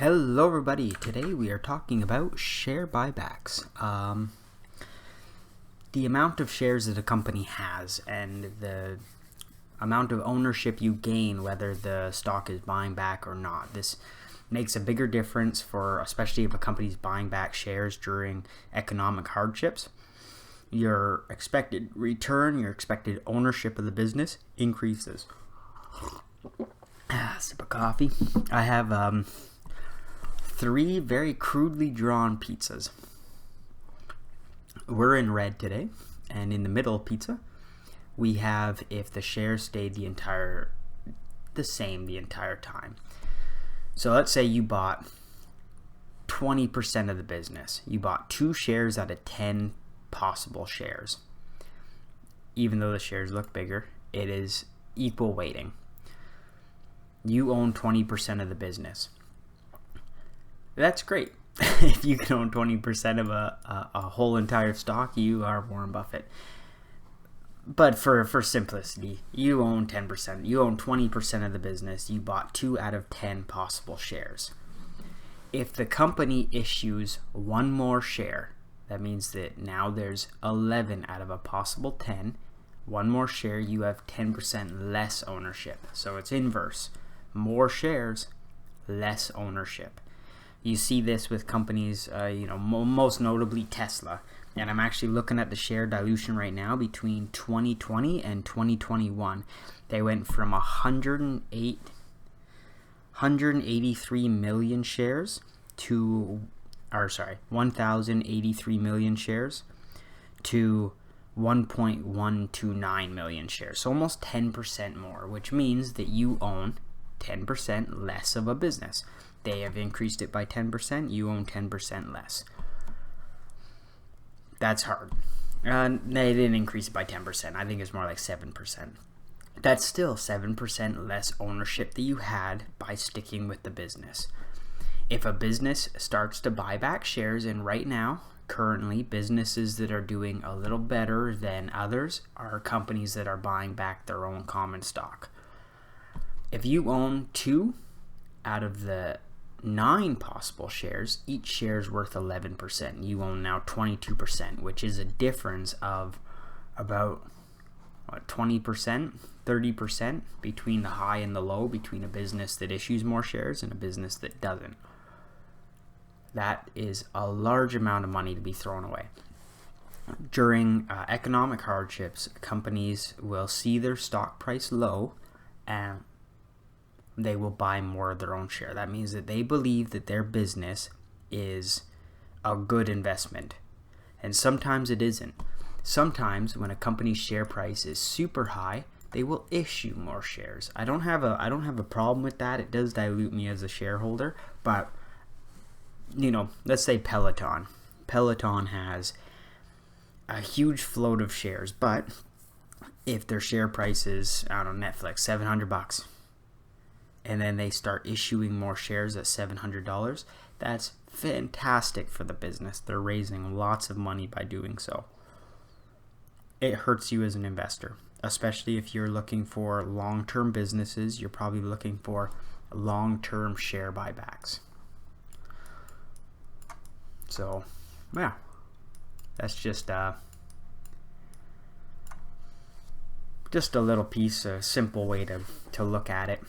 Hello everybody, today we are talking about share buybacks. The amount of shares that a company has and the amount of ownership you gain whether the stock is buying back or not. This makes a bigger difference for, especially if a company's buying back shares during economic hardships. Your expected return, your expected ownership of the business increases. Sip of coffee. I have three very crudely drawn pizzas. We're in red today, and in the middle pizza we have if the shares stayed the same the entire time. So let's say you bought 20% of the business. You bought 2 shares out of 10 possible shares. Even though the shares look bigger, it is equal weighting. You own 20% of the business. That's great. If you can own 20% of a whole entire stock, you are Warren Buffett. But for simplicity, you own 10%. You own 20% of the business. You bought 2 out of 10 possible shares. If the company issues one more share, that means that now there's 11 out of a possible 10. One more share, you have 10% less ownership. So it's inverse. More shares, less ownership. You see this with companies, most notably Tesla. And I'm actually looking at the share dilution right now between 2020 and 2021. They went from 183 million shares to, 1,083 million shares to 1.129 million shares. So almost 10% more, which means that you own 10% less of a business. They have increased it by 10%, you own 10% less. That's hard. They didn't increase it by 10%. I think it's more like 7%. That's still 7% less ownership that you had by sticking with the business. If a business starts to buy back shares, and right now, currently, businesses that are doing a little better than others are companies that are buying back their own common stock. If you own 2 out of the 9 possible shares, each share is worth 11%. You own now 22%, which is a difference of about 20%, 30% between the high and the low, between a business that issues more shares and a business that doesn't. That is a large amount of money to be thrown away. During economic hardships, companies will see their stock price low and they will buy more of their own share. That means that they believe that their business is a good investment. And sometimes it isn't. Sometimes when a company's share price is super high, they will issue more shares. I don't have a problem with that. It does dilute me as a shareholder, but let's say Peloton. Peloton has a huge float of shares, but if their share price is, Netflix, $700, and then they start issuing more shares at $700, that's fantastic for the business. They're raising lots of money by doing so. It hurts you as an investor, especially if you're looking for long-term businesses. You're probably looking for long-term share buybacks. So, yeah, that's just a little piece, a simple way to look at it.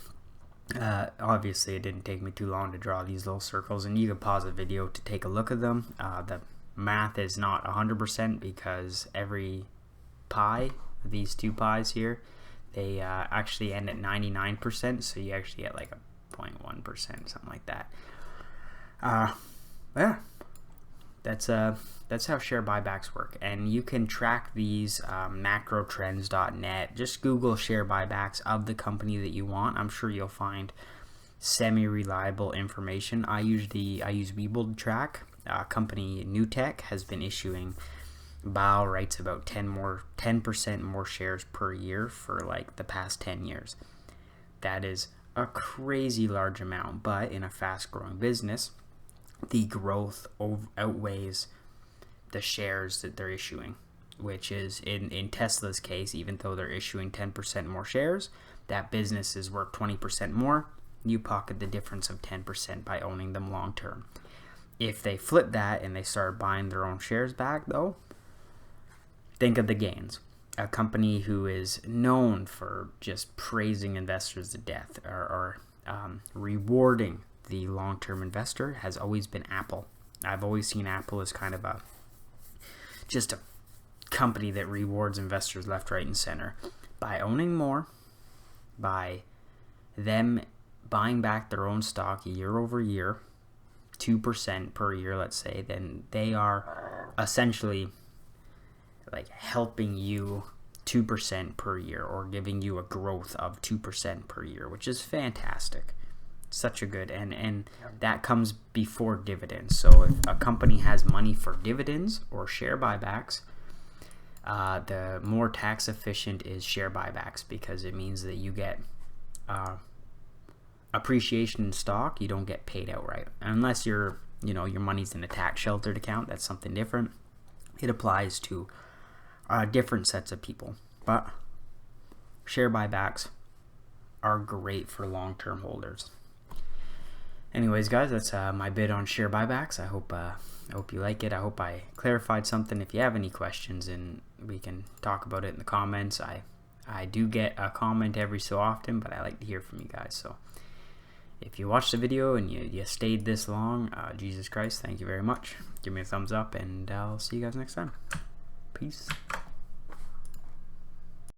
Obviously, it didn't take me too long to draw these little circles, and you can pause the video to take a look at them. The math is not 100% because every pie, these 2 pies here, they actually end at 99%, so you actually get like a 0.1%, something like that. Yeah, that's how share buybacks work, and you can track these macrotrends.net. Just Google share buybacks of the company that you want. I'm sure you'll find semi-reliable information. I use Webull to track. Company Newtek has been issuing, Bao writes about 10% more shares per year for like the past 10 years. That is a crazy large amount, but in a fast-growing business, the growth outweighs the shares that they're issuing, which is in Tesla's case, even though they're issuing 10% more shares, that business is worth 20% more. you pocket the difference of 10% by owning them long term. If they flip that and they start buying their own shares back, though, think of the gains. A company who is known for just praising investors to death or rewarding the long-term investor has always been Apple. I've always seen Apple as kind of just a company that rewards investors left, right, and center. By owning more, by them buying back their own stock year over year, 2% per year, let's say, then they are essentially like helping you 2% per year, or giving you a growth of 2% per year, which is fantastic. Such a good, and that comes before dividends. So if a company has money for dividends or share buybacks, the more tax efficient is share buybacks, because it means that you get appreciation in stock. You don't get paid outright unless your money's in a tax sheltered account. That's something different. It applies to different sets of people, but share buybacks are great for long-term holders. Anyways, guys, that's my bit on share buybacks. I hope you like it. I hope I clarified something. If you have any questions, and we can talk about it in the comments. I do get a comment every so often, but I like to hear from you guys. So if you watched the video and you stayed this long, Jesus Christ, thank you very much. Give me a thumbs up, and I'll see you guys next time. Peace.